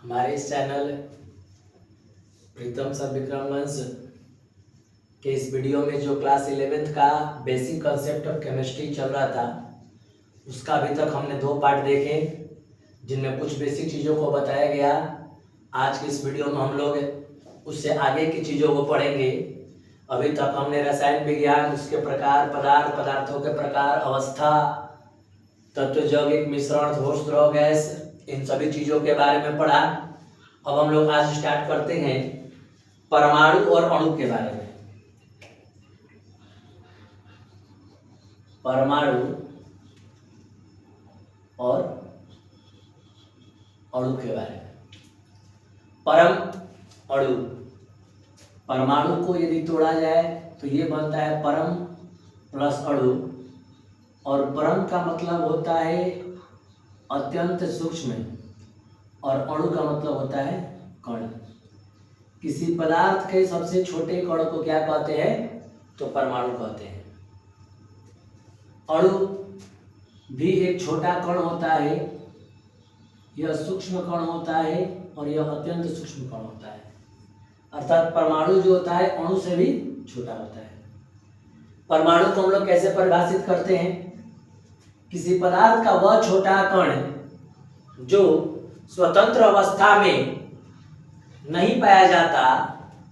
हमारे इस चैनल प्रीतम सर विक्रम वंश के इस वीडियो में जो क्लास 11th का बेसिक कंसेप्ट ऑफ केमिस्ट्री चल रहा था उसका अभी तक हमने 2 पार्ट देखे जिनमें कुछ बेसिक चीज़ों को बताया गया। आज की इस वीडियो में हम लोग उससे आगे की चीज़ों को पढ़ेंगे। अभी तक हमने रसायन विज्ञान, उसके प्रकार, पदार्थ, पदार्थों के प्रकार, अवस्था, तत्व, यौगिक, मिश्रण, ठोस, द्रव, गैस, इन सभी चीज़ों के बारे में पढ़ा। अब हम लोग आज स्टार्ट करते हैं परमाणु और अणु के बारे में। परमाणु और अणु के बारे में। परम अणु, परमाणु को यदि तोड़ा जाए तो ये बनता है परम प्लस अणु, और परम का मतलब होता है अत्यंत सूक्ष्म और अणु का मतलब होता है कण। किसी पदार्थ के सबसे छोटे कण को क्या कहते हैं? तो परमाणु कहते हैं। अणु भी एक छोटा कण होता है, यह सूक्ष्म कण होता है और यह अत्यंत सूक्ष्म कण होता है। अर्थात परमाणु जो होता है अणु से भी छोटा होता है। परमाणु को हम लोग कैसे परिभाषित करते हैं? किसी पदार्थ का वह छोटा कण जो स्वतंत्र अवस्था में नहीं पाया जाता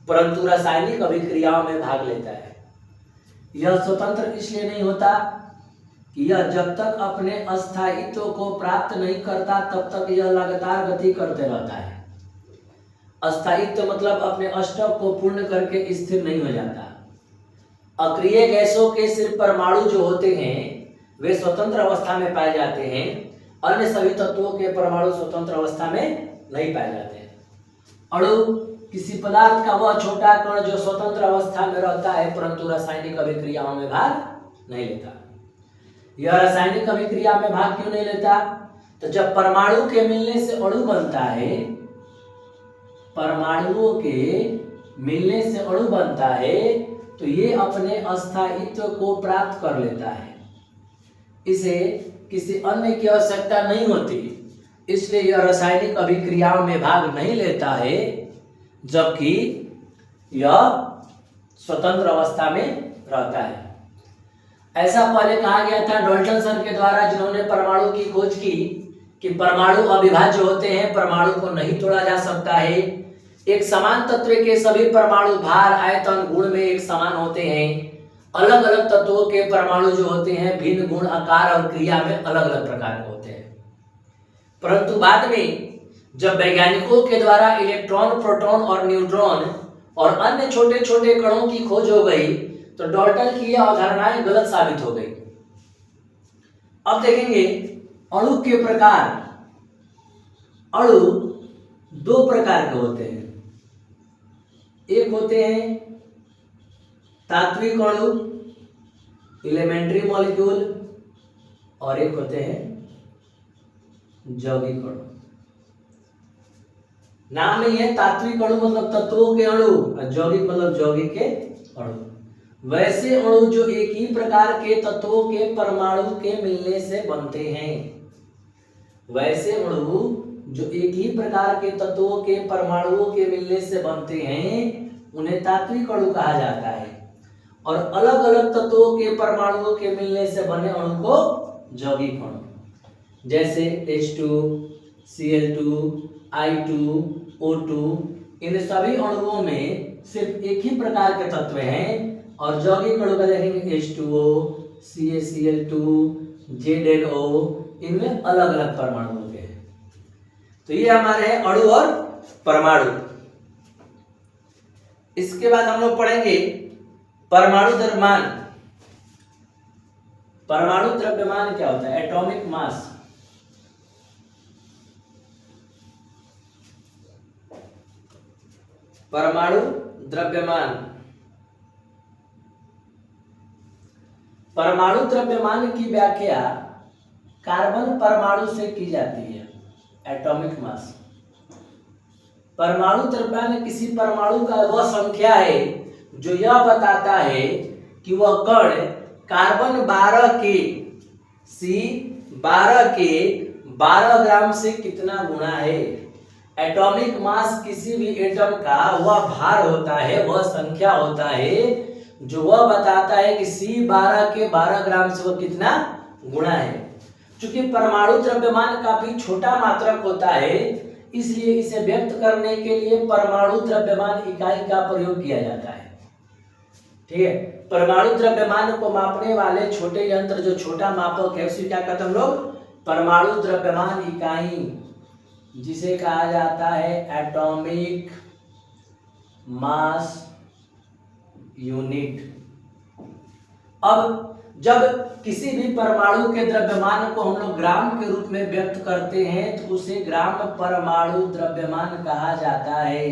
परंतु रासायनिक अभिक्रियाओं में भाग लेता है। यह स्वतंत्र इसलिए नहीं होता कि यह जब तक अपने अस्थायित्व को प्राप्त नहीं करता तब तक यह लगातार गति करते रहता है। अस्थायित्व मतलब अपने अष्टक को पूर्ण करके स्थिर नहीं हो जाता। अक्रिय गैसों के सिर्फ परमाणु जो होते हैं वे स्वतंत्र अवस्था में पाए जाते हैं, अन्य सभी तत्वों के परमाणु स्वतंत्र अवस्था में नहीं पाए जाते हैं। अणु किसी पदार्थ का वह छोटा कण जो स्वतंत्र अवस्था में रहता है परंतु रासायनिक अभिक्रियाओं में भाग नहीं लेता। यह रासायनिक अभिक्रिया में भाग क्यों नहीं लेता? तो जब परमाणु के मिलने से अणु बनता है, परमाणुओं के मिलने से अणु बनता है तो ये अपने अस्थायित्व को प्राप्त कर लेता है। इसे किसी अन्य की आवश्यकता नहीं होती, इसलिए यह रासायनिक अभिक्रियाओं में भाग नहीं लेता है, जबकि यह स्वतंत्र अवस्था में रहता है। ऐसा पहले कहा गया था डाल्टन सर के द्वारा, जिन्होंने परमाणु की खोज की, कि परमाणु अविभाज्य होते हैं, परमाणु को नहीं तोड़ा जा सकता है। एक समान तत्व के सभी परमाणु भार, आयतन, गुण में एक समान होते हैं। अलग अलग तत्वों के परमाणु जो होते हैं भिन्न गुण, आकार और क्रिया में अलग अलग प्रकार के होते हैं। परंतु बाद में जब वैज्ञानिकों के द्वारा इलेक्ट्रॉन, प्रोटॉन और न्यूट्रॉन और अन्य छोटे छोटे कणों की खोज हो गई तो डाल्टन की यह अवधारणाएं गलत साबित हो गई। अब देखेंगे अणु के प्रकार। अणु 2 प्रकार के होते हैं। एक होते हैं तात्विक अणु, एलिमेंट्री मॉलिक्यूल, और एक होते हैं यौगिक अणु। नाम में है तात्विक अणु मतलब तत्वों के अणु, और यौगिक मतलब यौगिक के अणु। वैसे अणु जो एक ही प्रकार के तत्वों के परमाणु के मिलने से बनते हैं। वैसे अणु जो एक ही प्रकार के तत्वों के परमाणुओं के मिलने से बनते हैं उन्हें तात्विक अणु कहा जाता है, और अलग अलग तत्वों के परमाणुओं के मिलने से बने अणु को यौगिक अणु। जैसे H2, Cl2, I2, O2, इन सभी अणुओं में सिर्फ एक ही प्रकार के तत्व हैं, और यौगिक अणु का देखेंगे H2O, CaCl2, ZnO, इनमें अलग अलग परमाणु होते हैं। तो ये हमारे हैं अणु और परमाणु। इसके बाद हम लोग पढ़ेंगे परमाणु द्रव्यमान। परमाणु द्रव्यमान क्या होता है? Atomic mass. परमाणु द्रव्यमान। परमाणु द्रव्यमान की व्याख्या कार्बन परमाणु से की जाती है, एटॉमिक मास। परमाणु द्रव्यमान किसी परमाणु का वह संख्या है जो यह बताता है कि वह कण कार्बन 12 के C12 के 12 ग्राम से कितना गुणा है। एटॉमिक मास किसी भी एटम का वह भार होता है, वह संख्या होता है जो वह बताता है कि C12 के 12 ग्राम से वह कितना गुणा है। चूंकि परमाणु द्रव्यमान काफी छोटा मात्रक होता है, इसलिए इसे व्यक्त करने के लिए परमाणु द्रव्यमान इकाई का प्रयोग किया जाता है। ठीक है, परमाणु द्रव्यमान को मापने वाले छोटे यंत्र, जो छोटा मापक है, उसे क्या कहते हैं हम लोग? परमाणु द्रव्यमान इकाई, जिसे कहा जाता है एटॉमिक मास यूनिट। अब जब किसी भी परमाणु के द्रव्यमान को हम लोग ग्राम के रूप में व्यक्त करते हैं तो उसे ग्राम परमाणु द्रव्यमान कहा जाता है।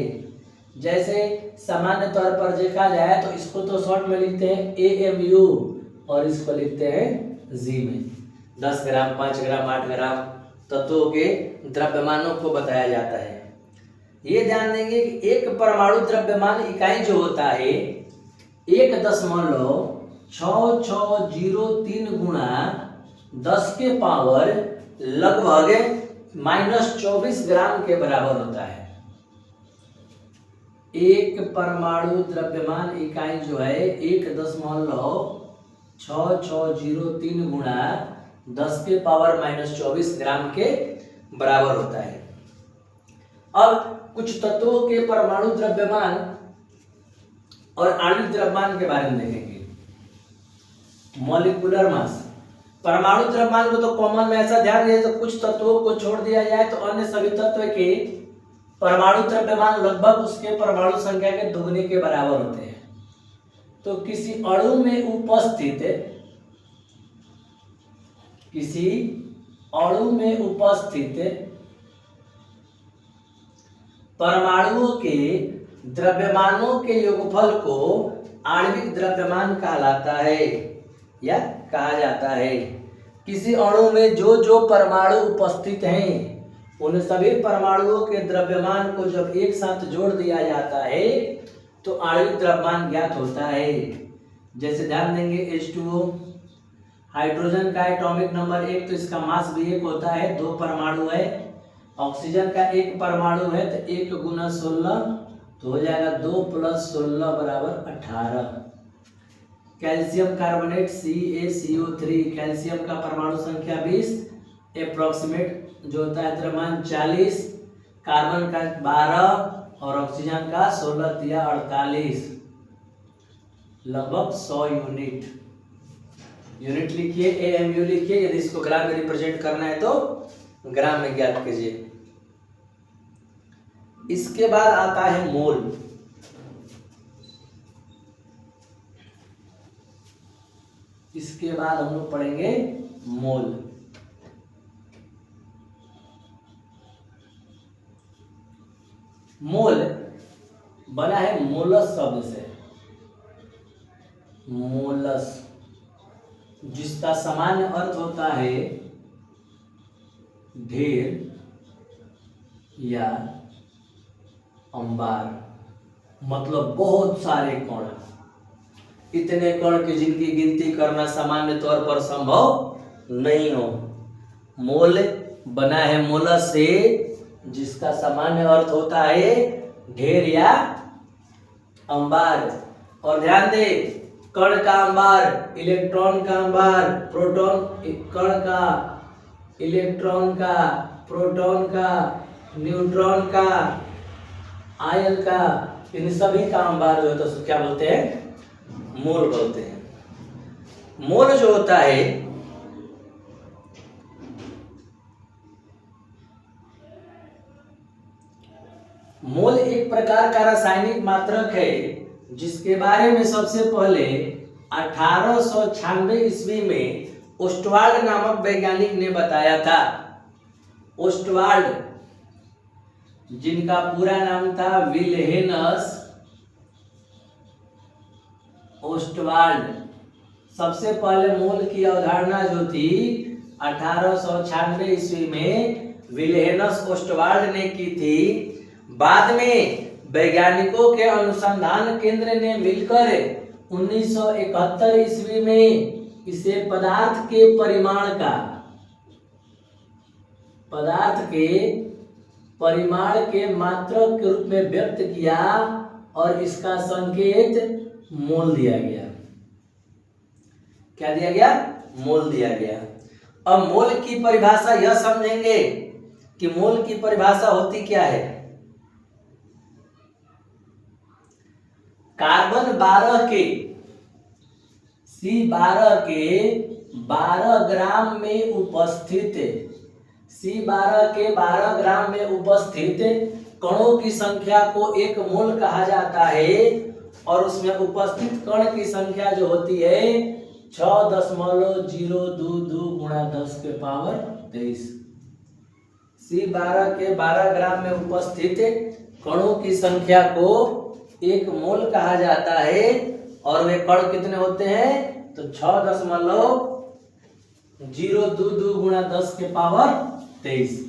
जैसे सामान्य तौर पर देखा जाए तो इसको तो शॉर्ट में लिखते हैं AMU और इसको लिखते हैं G में। 10 ग्राम, 5 ग्राम, 8 ग्राम तत्वों के द्रव्यमानों को बताया जाता है। ये ध्यान देंगे कि एक परमाणु द्रव्यमान इकाई जो होता है 1.6603 गुणा 10 के पावर लगभग -24 ग्राम के बराबर होता है। एक परमाणु द्रव्यमान इकाई जो है 1.6603 गुणा 10 के पावर -24 ग्राम के बराबर होता है। अब कुछ तत्वों के परमाणु द्रव्यमान और आणविक द्रव्यमान के बारे में देखेंगे। मॉलिक्यूलर मास, परमाणु द्रव्यमान को तो कॉमन में ऐसा ध्यान दिया तो कुछ तत्वों को छोड़ दिया जाए तो अन्य सभी तत्व के परमाणु द्रव्यमान लगभग उसके परमाणु संख्या के दुगने के बराबर होते हैं। तो किसी अणु में उपस्थित परमाणुओं के द्रव्यमानों के योगफल को आणविक द्रव्यमान कहलाता है या कहा जाता है। किसी अणु में जो जो परमाणु उपस्थित हैं उन सभी परमाणुओं के द्रव्यमान को जब एक साथ जोड़ दिया जाता है तो आणविक द्रव्यमान ज्ञात होता है। जैसे ध्यान देंगे H2O, हाइड्रोजन का एटॉमिक नंबर 1, तो इसका मास भी 1 होता है, 2 परमाणु है। ऑक्सीजन का 1 परमाणु है तो 1 गुना 16 तो हो जाएगा 2 + 16 = 18। कैल्शियम कार्बोनेट CaCO3, कैल्शियम का परमाणु संख्या 20, अप्रोक्सीमेट जो होता है द्रव्यमान 40, कार्बन का 12 और ऑक्सीजन का 16 × 48, लगभग 100 यूनिट लिखिए, AMU लिखिए। यदि इसको ग्राम में रिप्रेजेंट करना है तो ग्राम में ज्ञात कीजिए। इसके बाद आता है मोल। इसके बाद हम लोग पढ़ेंगे मोल। मोल बना है मोलस शब्द से, मोलस, जिसका सामान्य अर्थ होता है ढेर या अंबार, मतलब बहुत सारे कण, इतने कण की जिनकी गिनती करना सामान्य तौर पर संभव नहीं हो। मोल बना है मोलस से, जिसका सामान्य अर्थ होता है ढेर या अंबार। और ध्यान दे, कण का अंबार, इलेक्ट्रॉन का अंबार, प्रोटॉन, कण का, इलेक्ट्रॉन का, प्रोटॉन का, न्यूट्रॉन का, आयन का, इन सभी का अंबार जो होता है क्या बोलते हैं? मोल बोलते हैं। मोल जो होता है मोल एक प्रकार का रासायनिक मात्रक है जिसके बारे में सबसे पहले 1896 ईस्वी में ओस्टवाल्ड नामक वैज्ञानिक ने बताया था। ओस्टवाल्ड, जिनका पूरा नाम था विल्हेनस ओस्टवाल्ड, सबसे पहले मोल की अवधारणा जो थी 1896 ईस्वी में विल्हेनस ओस्टवाल्ड ने की थी। बाद में वैज्ञानिकों के अनुसंधान केंद्र ने मिलकर 1971 ईस्वी में इसे पदार्थ के परिमाण के मात्रक के रूप में व्यक्त किया और इसका संकेत मोल दिया गया। क्या दिया गया? मोल दिया गया। अब मोल की परिभाषा यह समझेंगे कि मोल की परिभाषा होती क्या है। कार्बन 12 के C12 के 12 ग्राम में उपस्थित C12 के 12 ग्राम में उपस्थित कणों की संख्या को एक मोल कहा जाता है और उसमें उपस्थित कण की संख्या जो होती है 6.022 गुणा 10 के पावर 23। C12 के 12 ग्राम में उपस्थित कणों की संख्या को एक मोल कहा जाता है और वे कण कितने होते हैं तो 6.022 गुणा 10 के पावर 23।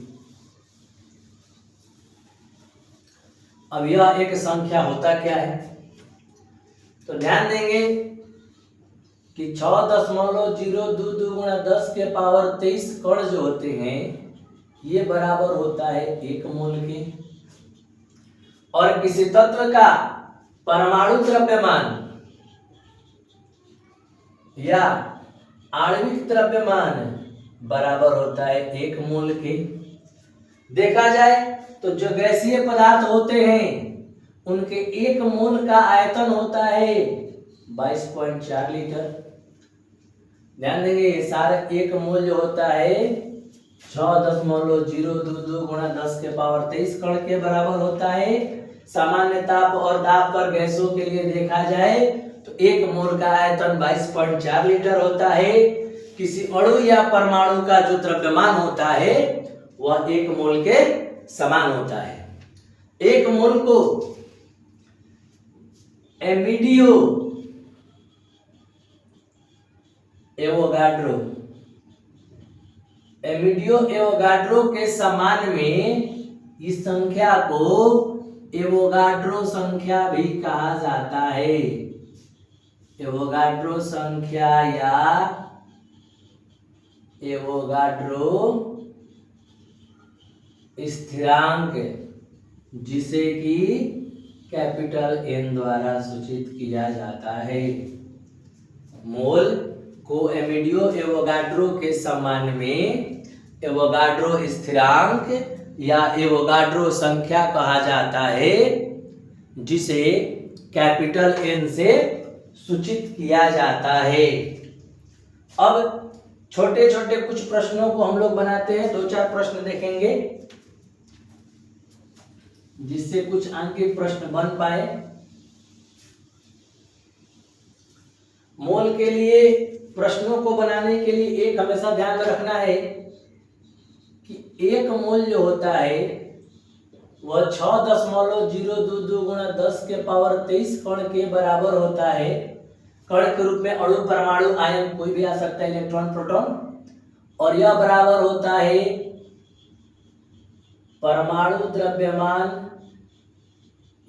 अब यह एक संख्या होता क्या है तो ध्यान देंगे कि 6.022 गुणा 10 के पावर 23 कण जो होते हैं ये बराबर होता है एक मोल के। और किसी तत्व का परमाणु द्रव्यमान या आणविक द्रव्यमान बराबर होता है एक मोल के। देखा जाए तो जो गैसीय पदार्थ होते हैं उनके एक मोल का आयतन होता है 22.4 लीटर। ध्यान देंगे ये सारे एक मोल जो होता है 6.022 गुणा 10 के पावर 23 कण के बराबर होता है। सामान्य ताप और दाब पर गैसों के लिए देखा जाए तो एक मोल का आयतन 22.4 लीटर होता है। किसी अणु या परमाणु का जो द्रव्यमान होता है वह एक मोल के समान होता है। एक मोल को एमिडियो एवोगाड्रो के समान में इस संख्या को एवोगाड्रो संख्या भी कहा जाता है। एवोगाड्रो संख्या या एवोगाड्रो स्थिरांक जिसे कि कैपिटल N द्वारा सूचित किया जाता है। मोल को एमिडियो एवोगाड्रो के समान में एवोगाड्रो स्थिरांक या एवोगाड्रो संख्या कहा जाता है जिसे कैपिटल N से सूचित किया जाता है। अब छोटे छोटे कुछ प्रश्नों को हम लोग बनाते हैं। 2-4 प्रश्न देखेंगे जिससे कुछ आंकिक प्रश्न बन पाए। मोल के लिए प्रश्नों को बनाने के लिए एक हमेशा ध्यान में रखना है कि एक मोल जो होता है वह 6.022 गुणा 10 के पावर 23 कण के बराबर होता है। कण के रूप में अणु परमाणु आयन कोई भी आ सकता है, इलेक्ट्रॉन प्रोटॉन, और यह बराबर होता है परमाणु द्रव्यमान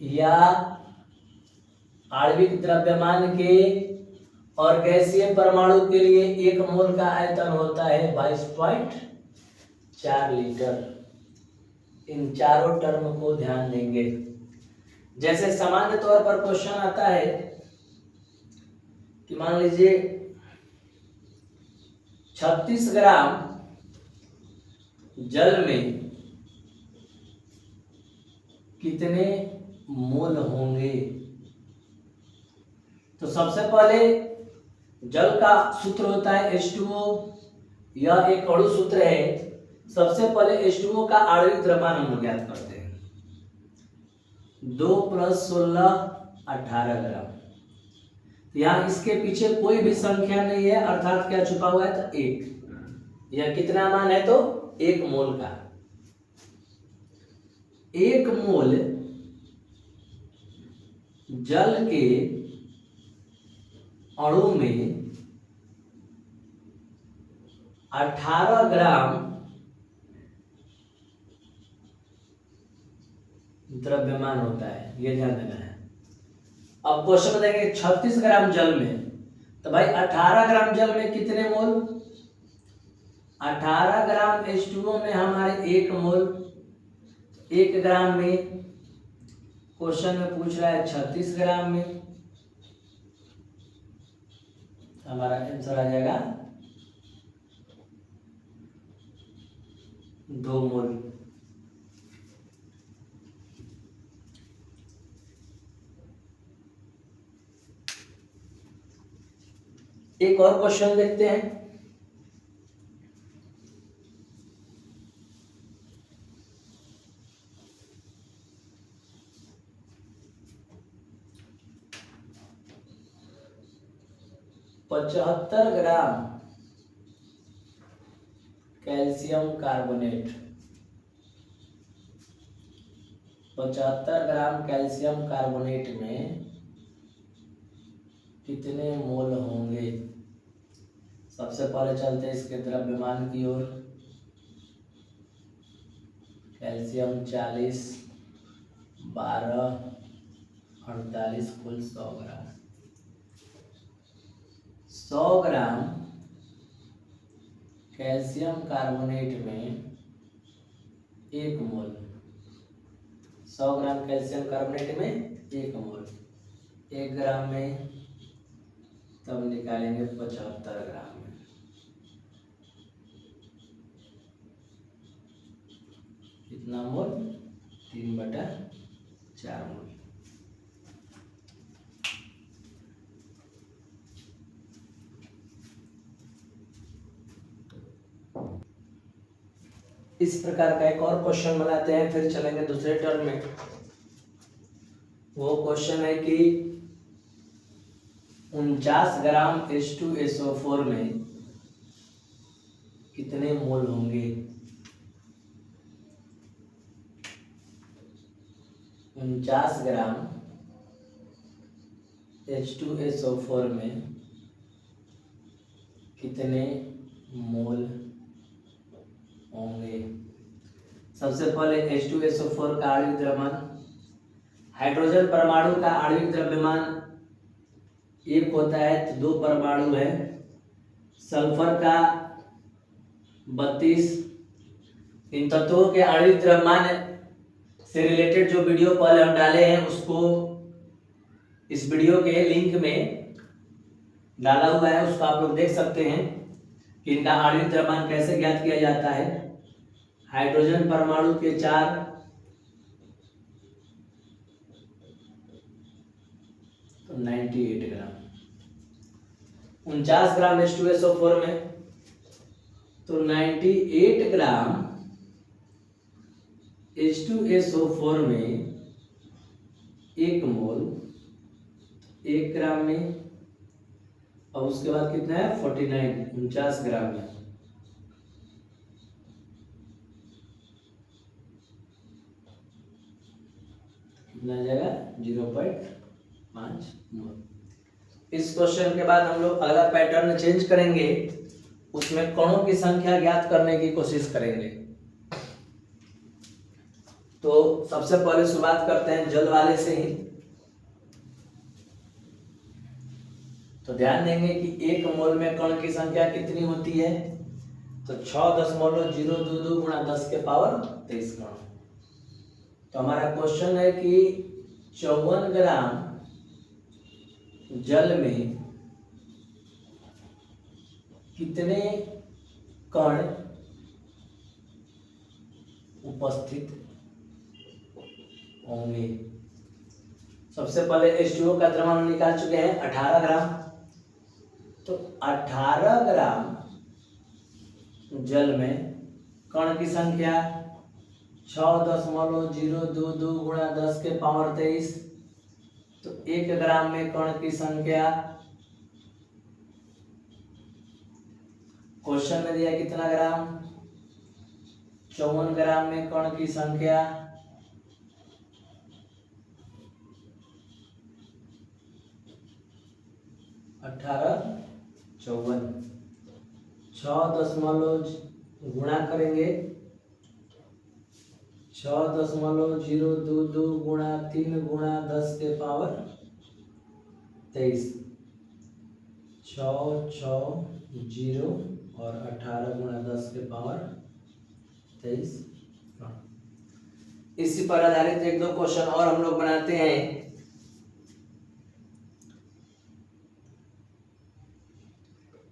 या आणविक द्रव्यमान के। और गैसीय परमाणु के लिए एक मोल का आयतन होता है 22.4 लीटर। इन चारों टर्म को ध्यान देंगे। जैसे सामान्य तौर पर क्वेश्चन आता है कि मान लीजिए 36 ग्राम जल में कितने मोल होंगे। तो सबसे पहले जल का सूत्र होता है H2O। यह एक अणु सूत्र है। सबसे पहले H2O का आणविक द्रव्यमान हम लोग ज्ञात करते हैं 2 + 16 18 ग्राम। यहाँ इसके पीछे कोई भी संख्या नहीं है अर्थात क्या छुपा हुआ है तो 1। यह कितना मान है तो 1 मोल का। 1 मोल जल के अणु में 18 ग्राम द्रव्यमान होता है, ये ध्यान देना है। अब क्वेश्चन बताएंगे 36 ग्राम जल में, तो भाई 18 ग्राम जल में कितने मोल। 18 ग्राम H2O में हमारे 1 मोल। 1 ग्राम में क्वेश्चन में पूछ रहा है 36 ग्राम में, हमारा आंसर आ जाएगा 2 मोल। एक और क्वेश्चन देखते हैं। पचहत्तर ग्राम कैल्शियम कार्बोनेट, 75 ग्राम कैल्शियम कार्बोनेट में कितने मोल होंगे? सबसे पहले चलते हैं इसके द्रव्यमान की ओर। कैल्शियम 40, 12, 48 कुल 100 ग्राम। 100 ग्राम कैल्शियम कार्बोनेट में 1 मोल, 100 ग्राम कैल्शियम कार्बोनेट में 1 मोल, 1 ग्राम में तब निकालेंगे 75 ग्राम में। कितना मोल? 3/4 मोल। इस प्रकार का एक और क्वेश्चन बनाते हैं, फिर चलेंगे दूसरे टर्म में। वो क्वेश्चन है कि 49 ग्राम H2SO4 में कितने मोल होंगे? 49 ग्राम H2SO4 में कितने मोल होंगे? सबसे पहले H2SO4 का आणविक द्रव्यमान, हाइड्रोजन परमाणु का आणविक द्रव्यमान 1 होता है तो 2 परमाणु है। सल्फर का 32। इन तत्वों के आणविक द्रव्यमान से रिलेटेड जो वीडियो पहले हम डाले हैं उसको इस वीडियो के लिंक में डाला हुआ है, उसको आप लोग देख सकते हैं कि इनका आणविक द्रव्यमान कैसे ज्ञात किया जाता है। हाइड्रोजन परमाणु के 4, तो 98 ग्राम। 49 ग्राम H2SO4 में तो 98 ग्राम H2SO4 में 1 मोल, 1 ग्राम में, और उसके बाद कितना है 49, 49 ग्राम में। कितना आ जाएगा 0.5 मोल। इस क्वेश्चन के बाद हम लोग अगला पैटर्न चेंज करेंगे, उसमें कणों की संख्या ज्ञात करने की कोशिश करेंगे। तो सबसे पहले शुरुआत करते हैं जल वाले से ही। तो ध्यान देंगे कि 1 मोल में कण की संख्या कितनी होती है? तो 6.022 गुणा 10 के पावर 23 कण। तो हमारा क्वेश्चन है कि 54 ग्राम जल में कितने कण उपस्थित होंगे? सबसे पहले H2O का द्रव्यमान निकाल चुके हैं 18 ग्राम। तो 18 ग्राम जल में कण की संख्या 6.022 गुणा 10 के पावर 23। तो 1 ग्राम में कण की संख्या क्वेश्चन में दिया कितना ग्राम? 54 ग्राम में कण की संख्या 18, 54, 6 गुणा करेंगे 6.022 गुणा 3 गुणा 10 के पावर 23, 6, 6, 0 और 18 गुणा 10 के पावर 23। इसी पर आधारित एक दो क्वेश्चन और हम लोग बनाते हैं।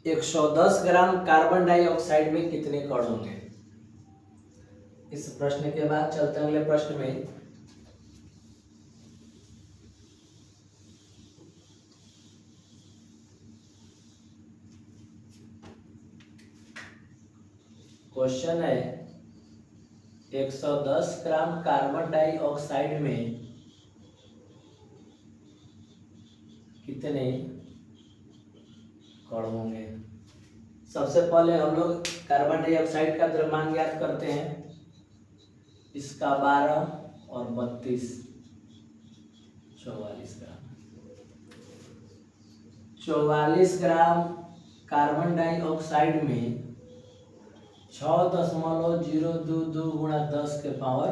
110 ग्राम कार्बन डाइऑक्साइड में कितने कण होंगे। इस प्रश्न के बाद चलते हैं अगले प्रश्न में। क्वेश्चन है 110 ग्राम कार्बन डाइऑक्साइड में कितने कण होंगे। सबसे पहले हम लोग कार्बन डाइऑक्साइड का द्रव्यमान ज्ञात करते हैं। इसका 12 और 32 44 ग्राम। 44 ग्राम कार्बन डाइऑक्साइड में 6.022 गुणा 10 के पावर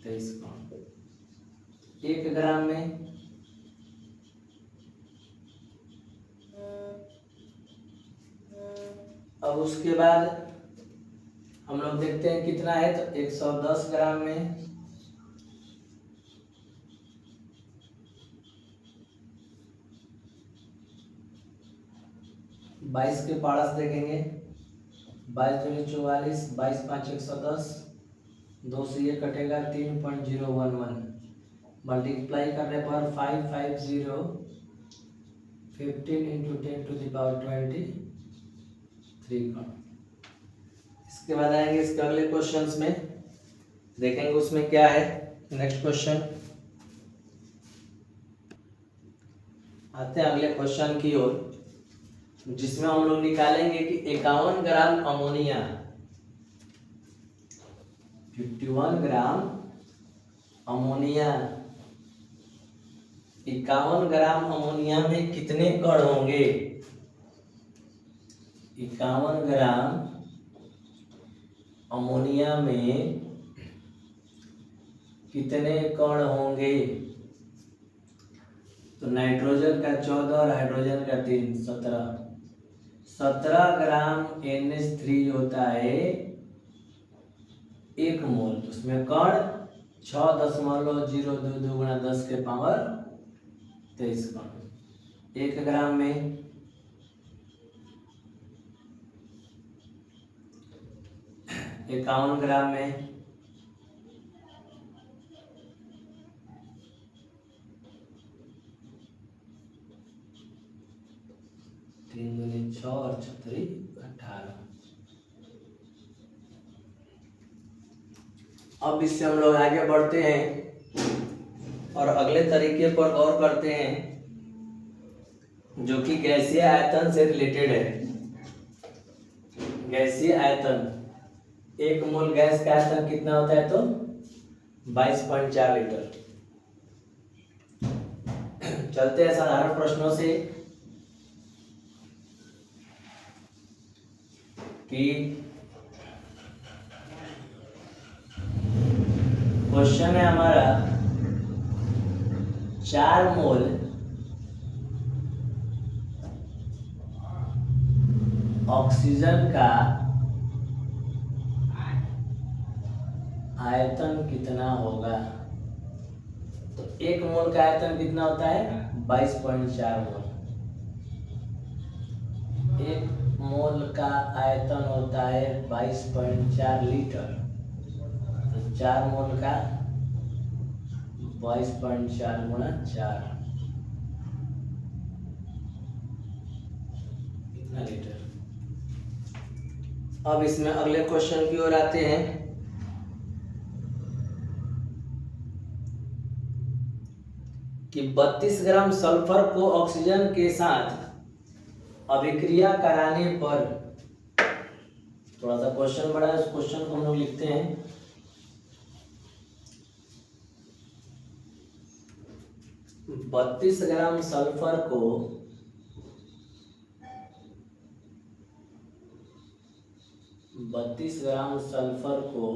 23 कण। 1 ग्राम में अब उसके बाद हम लोग देखते हैं कितना है। तो 110 ग्राम में 22 के पारस देखेंगे। 22 दूनी 44, 22 5 110, 2 से ये कटेगा 3.011। मल्टीप्लाई करने पर 550 15 इंटू 10 टू द पावर 23 कण। इसके बाद आएंगे इसके अगले क्वेश्चंस में, देखेंगे उसमें क्या है। नेक्स्ट क्वेश्चन आते हैं अगले क्वेश्चन की ओर, जिसमें हम लोग निकालेंगे कि 51 gram ammonia 51 gram ammonia 51 gram ammonia में कितने कण होंगे। 51 ग्राम अमोनिया में कितने कण होंगे। तो नाइट्रोजन का 14 और हाइड्रोजन का 3 17 ग्राम NH3 होता है 1 मोल। तो उसमें कण 6.022 गुणा 10 के पावर 23 कण। 1 ग्राम में 51 ग्राम में 3 दूनी 6 और 6 18। अब इससे हम लोग आगे बढ़ते हैं और अगले तरीके पर गौर करते हैं, जो कि गैसीय आयतन से रिलेटेड है। गैसीय आयतन, 1 मोल गैस का आयतन कितना होता है। तो 22.4 लीटर। चलते हैं साधारण प्रश्नों से कि क्वेश्चन है हमारा 4 मोल ऑक्सीजन का आयतन कितना होगा। तो 1 मोल का आयतन कितना होता है 22.4 मोल। 1 मोल का आयतन होता है 22.4 लीटर। तो 4 मोल का 22.4 गुणा 4 कितना लीटर। अब इसमें अगले क्वेश्चन की ओर आते हैं कि 32 ग्राम सल्फर को ऑक्सीजन के साथ अभिक्रिया कराने पर, थोड़ा सा क्वेश्चन बड़ा है, उस क्वेश्चन को हम लोग लिखते हैं। 32 ग्राम सल्फर को 32 ग्राम सल्फर को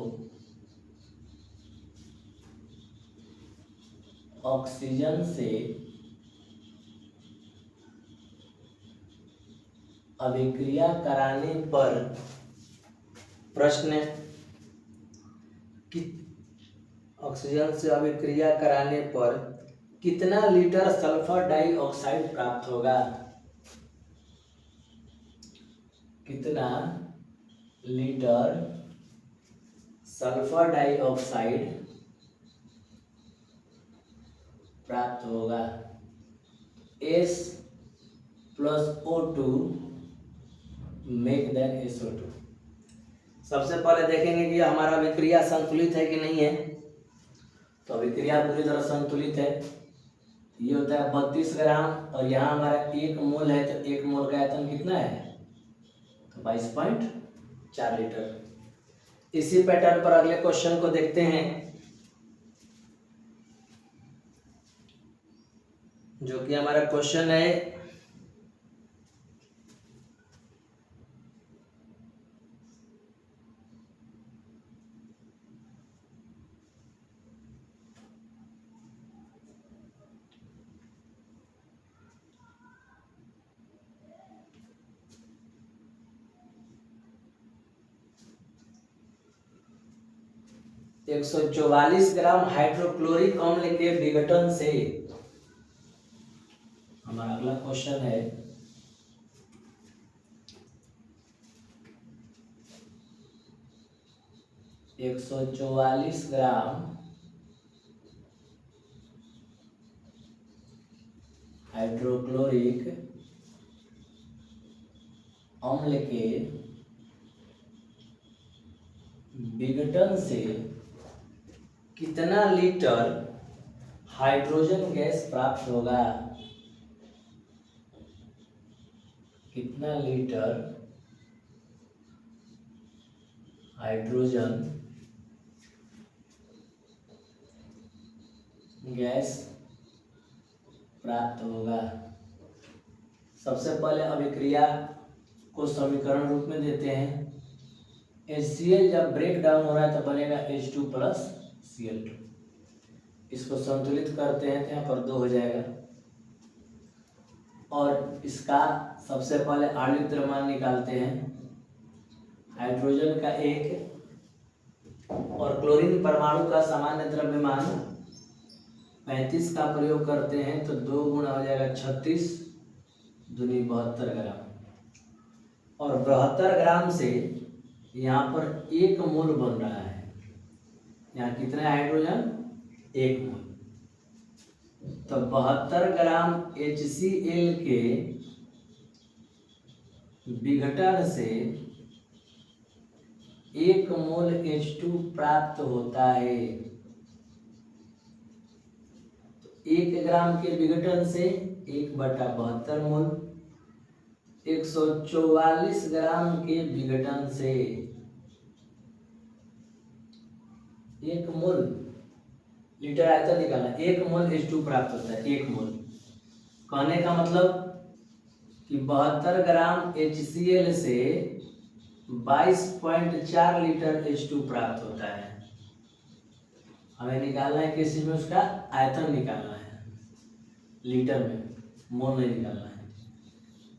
ऑक्सीजन से अभिक्रिया कराने पर प्रश्न ऑक्सीजन से अभिक्रिया कराने पर कितना लीटर सल्फर डाइऑक्साइड प्राप्त होगा? कितना लीटर सल्फर डाइऑक्साइड प्राप्त होगा? S plus O2 make then SO2। सबसे पहले देखेंगे कि हमारा अभिक्रिया संतुलित है कि नहीं है। तो अभिक्रिया पूरी तरह संतुलित है। ये होता है 32 ग्राम और यहाँ हमारा 1 मोल है, तो 1 मोल का आयतन कितना है? तो 22.4 लीटर। इसी पैटर्न पर अगले क्वेश्चन को देखते हैं, जो कि हमारा क्वेश्चन है 144 ग्राम हाइड्रोक्लोरिक अम्ल के विघटन से, हमारा अगला क्वेश्चन है 144 ग्राम हाइड्रोक्लोरिक अम्ल के विघटन से कितना लीटर हाइड्रोजन गैस प्राप्त होगा? कितना लीटर हाइड्रोजन गैस प्राप्त होगा? सबसे पहले अभिक्रिया को समीकरण रूप में देते हैं। HCl जब ब्रेक डाउन हो रहा है तो बनेगा H2 प्लस Cl2। इसको संतुलित करते हैं तो यहाँ पर 2 हो जाएगा और इसका सबसे पहले आणविक द्रव्यमान निकालते हैं। हाइड्रोजन का 1 और क्लोरीन परमाणु का सामान्य द्रव्यमान 35 का प्रयोग करते हैं तो 2 गुणा हो जाएगा 36 दूनी 72 ग्राम। और 72 ग्राम से यहाँ पर 1 मोल बन रहा है। यहाँ कितना हाइड्रोजन? 1 मोल। तो 72 ग्राम HCl के विघटन से 1 मोल H2 प्राप्त होता है। 1 ग्राम के विघटन से 1/72 मोल, 144 ग्राम के विघटन से 1 मोल लीटर आयतन निकालना, 1 मोल H2 प्राप्त होता है। 1 मोल कहने का मतलब कि 72 ग्राम HCl से 22.4 लीटर H2 प्राप्त होता है। हमें निकालना है किसी में, उसका आयतन निकालना है लीटर में, मोल नहीं निकालना है।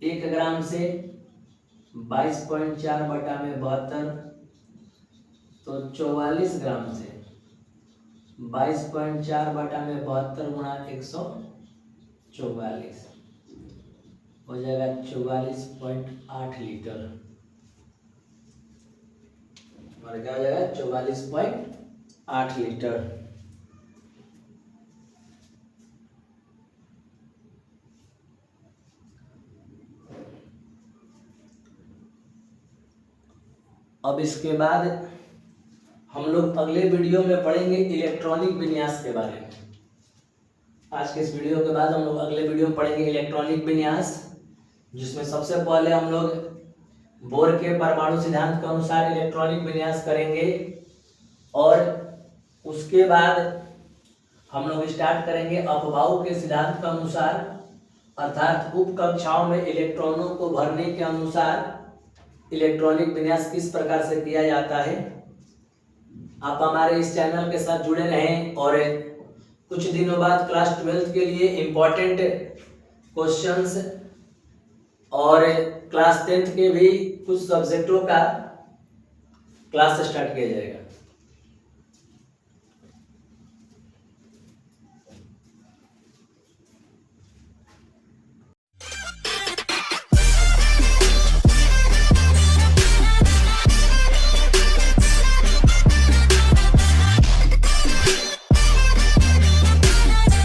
1 ग्राम से 22.4 बटा में 72, तो 44 ग्राम से 22.4 बटा में 72 गुणा 144 हो जाएगा 44.8 लीटर। और क्या हो जाएगा? 44.8 लीटर। अब इसके बाद हम लोग अगले वीडियो में पढ़ेंगे इलेक्ट्रॉनिक विन्यास के बारे में। आज के इस वीडियो के बाद हम लोग अगले वीडियो में पढ़ेंगे इलेक्ट्रॉनिक विन्यास, जिसमें सबसे पहले हम लोग बोर के परमाणु सिद्धांत के अनुसार इलेक्ट्रॉनिक विन्यास करेंगे और उसके बाद हम लोग स्टार्ट करेंगे अपबाऊ के सिद्धांत के अनुसार, अर्थात उप कक्षाओं में इलेक्ट्रॉनों को भरने के अनुसार इलेक्ट्रॉनिक विन्यास किस प्रकार से किया जाता है। आप हमारे इस चैनल के साथ जुड़े रहें और कुछ दिनों बाद क्लास 12 के लिए इम्पोर्टेंट क्वेश्चंस और क्लास 10th के भी कुछ सब्जेक्टों का क्लास स्टार्ट किया जाएगा।